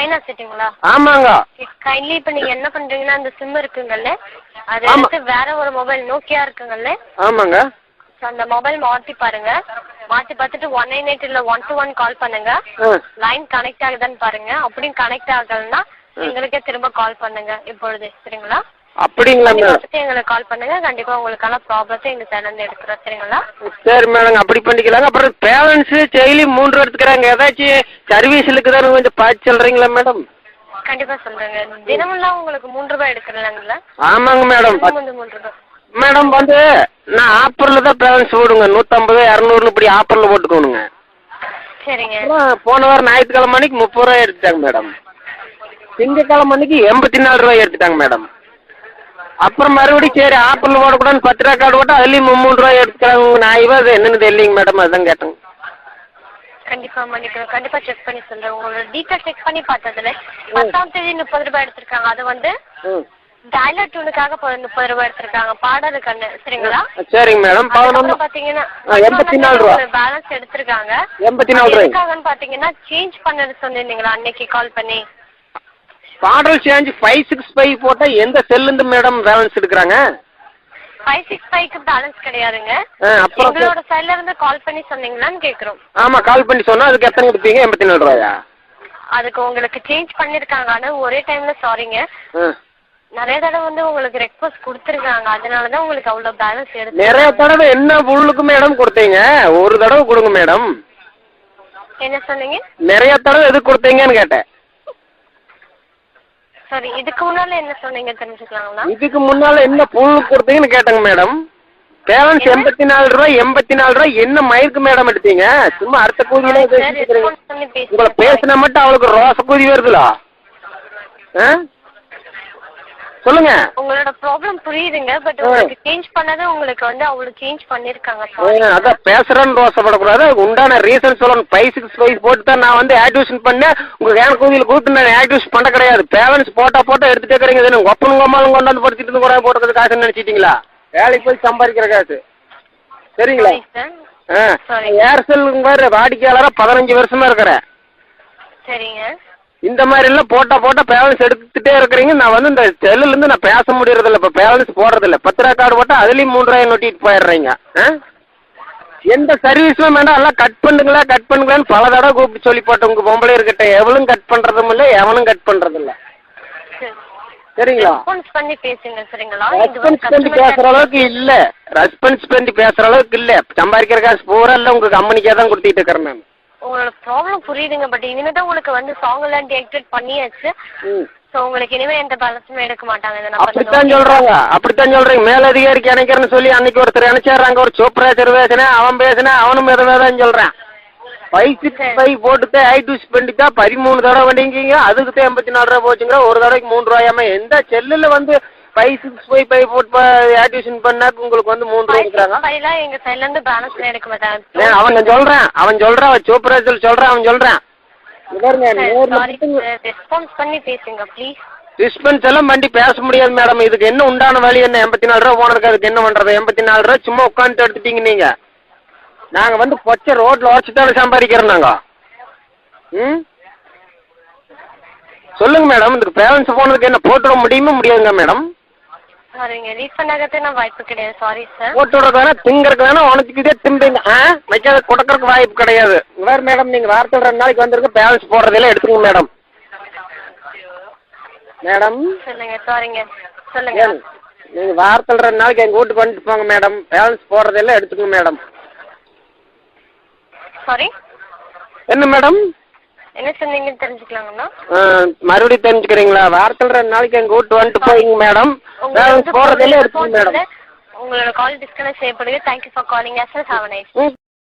China சிட்டிங்களா? ஆமாங்க. Kindly இப்போ நீங்க என்ன பண்றீங்கன்னா அந்த சிம் இருக்குங்கல்ல, அது எடுத்து வேற ஒரு மொபைல் நோக்கியா இருக்குங்கல்ல. ஆமாங்க. அந்த மொபைல் மாத்தி பாருங்க. மாத்தி பார்த்துட்டு 198 இல்ல 121 கால் பண்ணுங்க. லைன் கனெக்ட் ஆகுதான்னு பாருங்க. அப்படியும் கனெக்ட் ஆகலன்னா எங்களுக்கே திரும்ப கால் பண்ணுங்க இப்பொழுது. சரிங்களா? அப்படிங்களா மேடம்? எங்களுக்கு கால் பண்ணுங்க. கண்டிப்பா உங்களுக்கான ப்ராப்ளத்தை எங்க சேனல்ல எடுக்கிறோம். சரிங்களா? சரி மேடம், அப்படி பண்ணிக்கலாங்க. அப்புறம் பேலன்ஸ் டெய்லி 3 எடுத்துக்கிறாங்க. ஏதாச்சும் சர்வீஸ் இருக்குதான்னு கொஞ்சம் பார்த்து சொல்றீங்களா மேடம்? கண்டிப்பா சொல்றேங்க. தினமெல்லாம் உங்களுக்கு 3 ரூபாய் எடுக்கிறலாங்களா? ஆமாங்க மேடம். 3 ரூபாய் மேடம் வந்து நான் ஆப்பரில் தான் பேலன்ஸ் போடுங்க. 150 200 இப்படி ஆப்பரில் போட்டுக்கோணுங்க. சரிங்க. போன வாரம் ஞாயிற்றுக்கிழமை அன்னைக்கு 30 ரூபாய் எடுத்துட்டாங்க மேடம். திங்கக்கிழமை அன்னைக்கு 84 ரூபாய் எடுத்துட்டாங்க மேடம். அப்புறம் மறுபடியும் சரி ஆப்பரில் போடக்கூடாதுன்னு 10 ரூபா கார்டு போட்டால் அதுலேயும் 3 ரூபாய் எடுத்துக்கிறாங்க. நான் அது என்னன்னு தெரியலைங்க மேடம், அதுதான் கேட்டேங்க. கண்டிப்பா மன்னிக்கணும். கண்டிப்பா செக் பண்ணி சொல்றேன். உங்களோட டீட்டெயில் செக் பண்ணி பார்த்ததுல 10ஆம் தேதி 30 ரூபாய் எடுத்திருக்காங்க. அது வந்து டயலர் டியூனுக்காக 30 ரூபாய் எடுத்திருக்காங்க. பாடல் கண்ணு. சரிங்களா? சரிங்க மேடம். பாத்தீங்கன்னா 84 ரூபாய் பேலன்ஸ் எடுத்திருக்காங்க. 84 ரூபாய்க்காகன்னு பாத்தீங்கன்னா சேஞ்ச் பண்ணது சொன்னீங்களா அன்னைக்கு கால் பண்ணி? மாடல் சேஞ்ச் 565 போட்டா எந்த செல்லுந்து மேடம் பேலன்ஸ் எடுக்கிறாங்க? 565க்கு பேலன்ஸ் கிடையாதுங்க. எங்களோட சைடுல இருந்து கால் பண்ணி சொன்னீங்களான்னு கேக்குறோம். ஆமா, கால் பண்ணி சொன்னா அதுக்கு எத்தனை எடுப்பீங்க? 84 ரூபாயா? அதுக்கு உங்களுக்கு சேஞ்ச் பண்ணிருக்காங்க. ஆனா ஒரே டைம்ல சாரிங்க, நிறைய தடவை வந்து உங்களுக்கு ரெக்வஸ்ட் கொடுத்துருக்காங்க. அதனாலதான் உங்களுக்கு அவ்வளவு பேலன்ஸ் எடுத்து. நிறைய தடவை என்ன புல்லுக்கு மேடம் கொடுத்தீங்க? ஒரு தடவை கொடுங்க மேடம். என்ன சொன்னீங்க? நிறைய தடவை எது கொடுத்தீங்கன்னு கேட்டேன். சரி, இதுக்கு முன்னால என்ன சொன்னீங்க தெரிஞ்சுக்கலாங்களா? இதுக்கு முன்னால என்ன புல் கொடுத்தீங்கன்னு கேட்டேங்க மேடம். பேலன்ஸ் 84 ரூபாய் 84 ரூபாய் என்ன மயிருக்கு மேடம் எடுத்தீங்க? சும்மா அடுத்த கூதியில உங்களை பேசினா மட்டும் அவளுக்கு ரோச கூதி வருதுல. சொல்லுங்க. உங்களோட ப்ராப்ளம் புரியுதுங்க. பட் உங்களுக்கு சேஞ்ச் பண்ணது உங்களுக்கு வந்து அவ்வளவு சேஞ்ச் பண்ணிருக்காங்க. அதான் பேசுறேன்னு ரோசப்படக்கூடாது. உண்டான ரீசன் சொல்லணும். 565 போட்டு தான் நான் வந்து ஆக்டிவேஷன் பண்ணேன். உங்க வேன் கூதியில் கூப்பிட்டு நான் ஆக்டிவேஷன் பண்ண கிடையாது. பேலன்ஸ் போட்டா எடுத்துட்டே இருக்கிறீங்க. ஒப்பனும் அம்மாவும் கொண்டாந்து படுத்திட்டு கூட போடுறது காசுன்னு நினைச்சிட்டீங்களா? வேலைக்கு போய் சம்பாதிக்கிற காசு. சரிங்களா? ஏர்செல் வாடிக்கையாளராக 15 வருஷமா இருக்கிறேன். சரிங்க. இந்த மாதிரி எல்லாம் போட்டா பேலன்ஸ் எடுத்துட்டே இருக்கிறீங்க. நான் வந்து இந்த செல்லுல இருந்து நான் பேச முடியறதில்ல. இப்ப பேலன்ஸ் போடுறதில்ல. 10 ரூபா கார்டு போட்டா அதுலயும் 3 ரூபாய் நோட்டிட்டு போயிடுறீங்க. எந்த சர்வீஸும் வேண்டாம், எல்லாம் கட் பண்ணுங்களான்னு பல தடவை கூப்பிட்டு சொல்லி போட்டேன். உங்க பொம்பளை இருக்கட்ட எவளும் கட் பண்றதும் இல்லை, எவனும் கட் பண்றது இல்லை. சரிங்களா? ரெஸ்பான்ஸ் பண்ணி பேசுங்க. சரிங்களா? ரெஸ்பான்ஸ் பண்ணி பேசுற அளவுக்கு இல்ல. ரெஸ்பான்ஸ் பண்ணி பேசுற அளவுக்கு இல்ல. சம்பாதிக்கிற காசு பூரா இல்ல உங்க கம்பெனிக்கே தான் கொடுத்துட்டு இருக்கிறேன் நான். உங்களோட ப்ராப்ளம் புரியுதுங்க. பட் இனிமே தான் உங்களுக்கு வந்து சாங் எல்லாம் டீஆக்டிவேட் பண்ணியாச்சு. சோ உங்களுக்கு இனிமே எந்த பேலன்ஸுமே எடுக்க மாட்டாங்க. அப்படித்தான் சொல்றாங்க. மேலதிகாரிக்கு இணைக்கிறேன்னு சொல்லி அன்னைக்கு ஒருத்தர் இணைச்சாராங்க. ஒரு சூப்பர்வைசர் பேசினேன், அவன் பேசினேன், அவனும் எததான் சொல்றான். 565 போட்டுதான் ஆக்டிவேட் பண்ணிட்டா 13 தடவை வண்டிங்க. அதுக்கு தான் 84 ரூபாய் போச்சுங்க. ஒரு தடவைக்கு 3 ரூபாயாம. எந்த செல்லுல வந்து 565 போட்டு ஆக்டிவேஷன் பண்ணாக்கு உங்களுக்கு வந்து 3 ரூபாய் எடுக்கிறாங்க. எங்க சைடுல இருந்து பேலன்ஸ் எடுக்க மாட்டாங்க. அவன் சொல்றான் சூப்பர்வைசர் சொல்றான். அவன் சொல்றான். ரெஸ்பான்ஸ் பண்ணி பேசுங்க ப்ளீஸ். ரெஸ்பான்ஸ் எல்லாம் பண்ணி பேச முடியாது மேடம். இதுக்கு என்ன உண்டான வழி என்ன? 84 ரூபாய் போனதுக்கு அதுக்கு என்ன பண்றது? 84 ரூபாய் சும்மா உட்காந்து எடுத்துட்டீங்க நீங்க. நாங்க வந்து பொச்ச ரோட்ல உடச்சுட்டாலும் சம்பாதிக்கிறோம் நாங்க. சொல்லுங்க மேடம். இதுக்கு பேலன்ஸ் போனதுக்கு என்ன போட்டுட முடியாதுங்க மேடம்? ரீஃபண்ட் ஆகிறதுக்கு வாய்ப்பு கிடையாது. Sorry sir. போட்டு விடுறது வேணா, திங்கிறதுக்கு வேணா, உனக்கு இதே திம்பீங்க. வைக்காத கொடுக்கறதுக்கு வாய்ப்பு கிடையாது. வேறு மேடம் நீங்க வாரத்தில் 2 நாளைக்கு வந்துருங்க. பேலன்ஸ் போடுறதெல்லாம் எடுத்துங்க மேடம். சொல்லுங்க. சாரிங்க. சொல்லுங்க. நீங்க வாரத்தில் 2 நாளைக்கு எங்க வீட்டுக்கு வந்துட்டு போங்க மேடம். பேலன்ஸ் போடுறதெல்லாம் எடுத்துக்கோங்க மேடம். சாரி என்ன மேடம்? என்ன சொன்னீங்கன்னு தெரிஞ்சுக்கலாங்களா? மறுபடியும் தெரிஞ்சுக்கிறீங்களா? வாரத்தில் 2 நாளைக்கு எங்க வீட்டு வந்துட்டு போயிங்க மேடம். பேலன்ஸ் போடுறதெல்லாம் எடுத்துக்கோங்க மேடம். உங்களோட கால் டிஸ்கனெக்ட் செய்யப்படுது. Thank you for calling. Have a nice day.